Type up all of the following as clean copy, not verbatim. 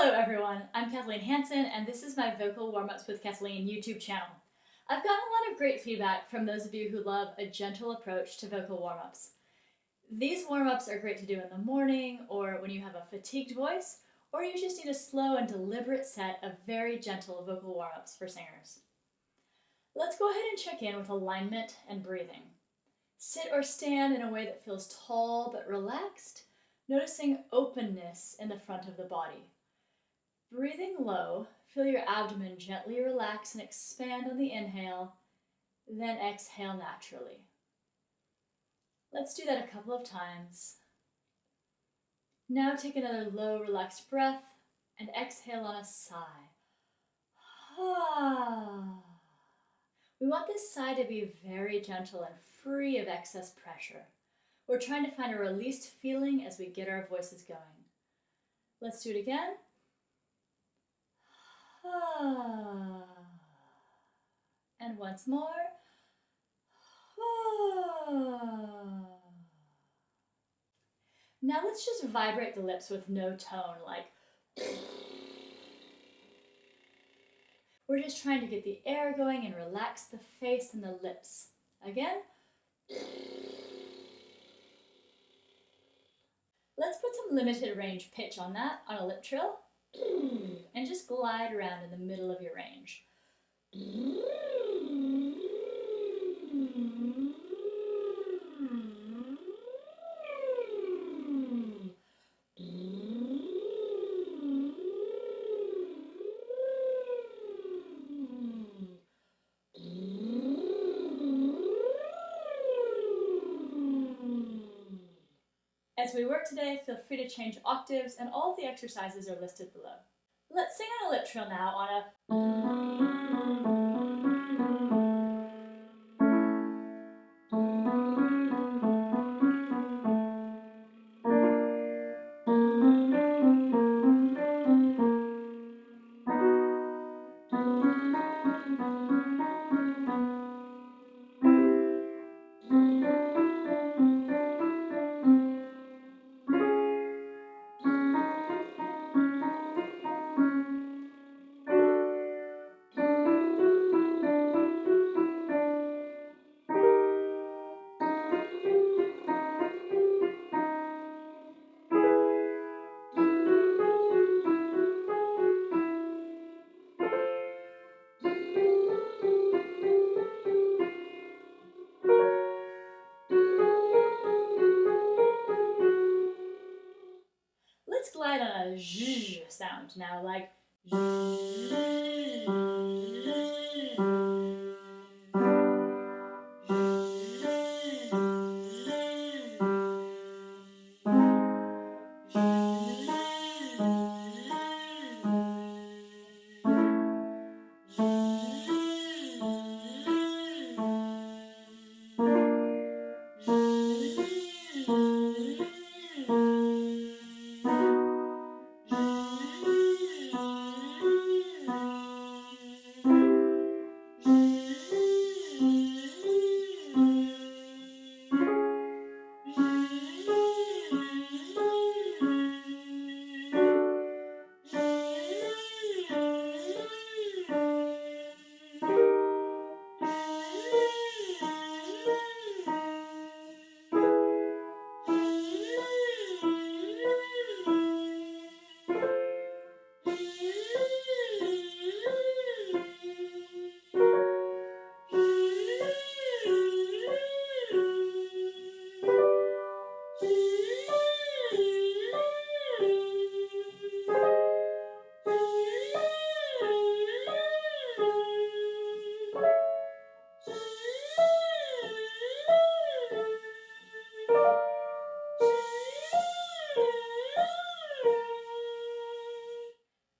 Hello everyone, I'm Kathleen Hansen and this is my Vocal Warmups with Kathleen YouTube channel. I've gotten a lot of great feedback from those of you who love a gentle approach to vocal warmups. These warmups are great to do in the morning or when you have a fatigued voice, or you just need a slow and deliberate set of very gentle vocal warmups for singers. Let's go ahead and check in with alignment and breathing. Sit or stand in a way that feels tall but relaxed, noticing openness in the front of the body. Breathing low, feel your abdomen gently relax and expand on the inhale, then exhale naturally. Let's do that a couple of times. Now take another low, relaxed breath and exhale on a sigh. We want this sigh to be very gentle and free of excess pressure. We're trying to find a released feeling as we get our voices going. Let's do it again. And once more. Now let's just vibrate the lips with no tone, like we're just trying to get the air going and relax the face and the lips. Again. Let's put some limited range pitch on that, on a lip trill, and just glide around in the middle of your range. As we work today, feel free to change octaves, and all of the exercises are listed below. Let's sing on a lip trill now on a... Let's glide on a zh sound now, like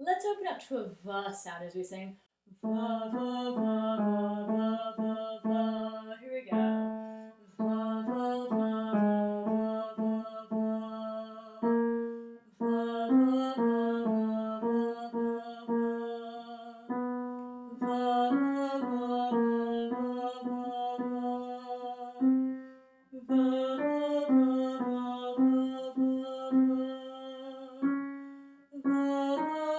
let's open up to a va sound as we sing. Va, va, va, va, va, va, va. Here we go. Va, va, va, va, va, va, va. Va, va, va, va, va, va. Va, va, va, va, va, va. Va, va, va, va, va, va, va.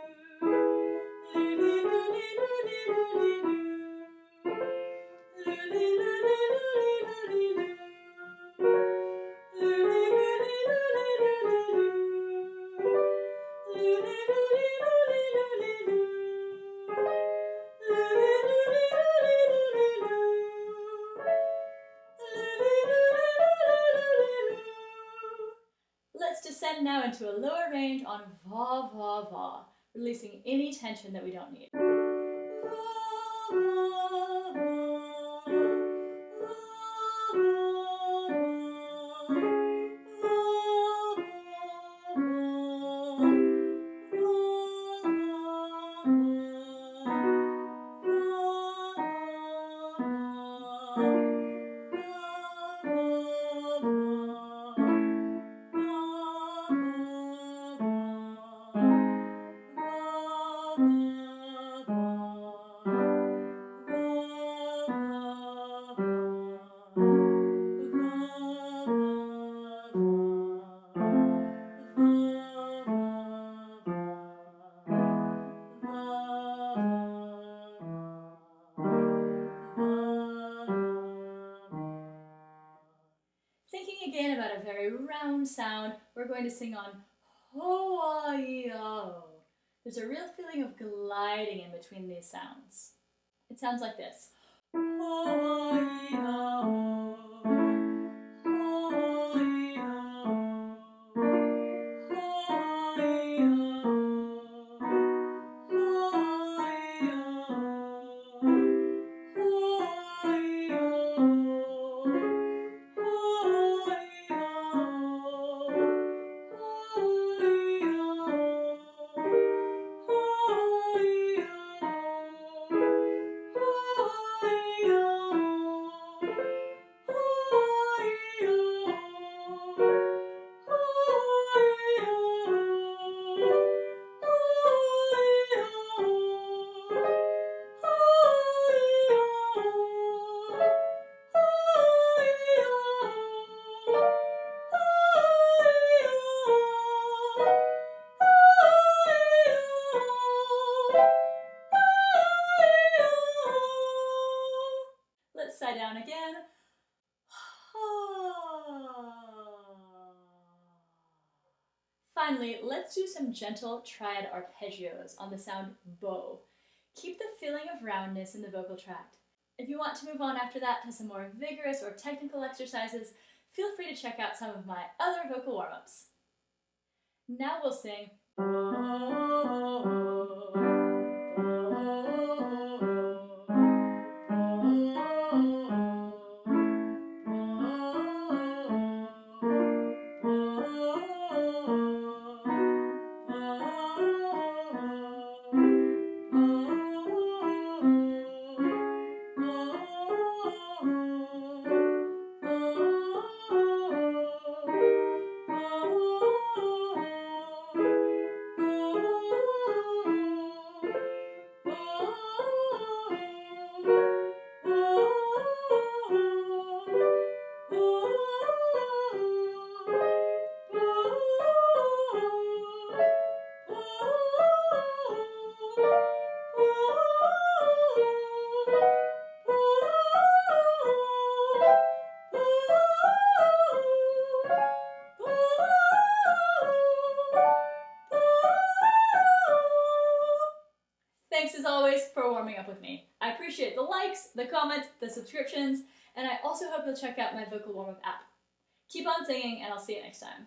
descend now into a lower range on va, va, va, releasing any tension that we don't need. Thinking again about a very round sound, we're going to sing on ho-a-e-o. There's a real feeling of gliding in between these sounds. It sounds like this. Ho-a-e-o, ho-a-e-o, Let's sigh down again. Finally, let's do some gentle triad arpeggios on the sound bow. Keep the feeling of roundness in the vocal tract. If you want to move on after that to some more vigorous or technical exercises, feel free to check out some of my other vocal warm-ups. Now we'll sing Thanks as always for warming up with me. I appreciate the likes, the comments, the subscriptions, and I also hope you'll check out my vocal warm-up app. Keep on singing, and I'll see you next time.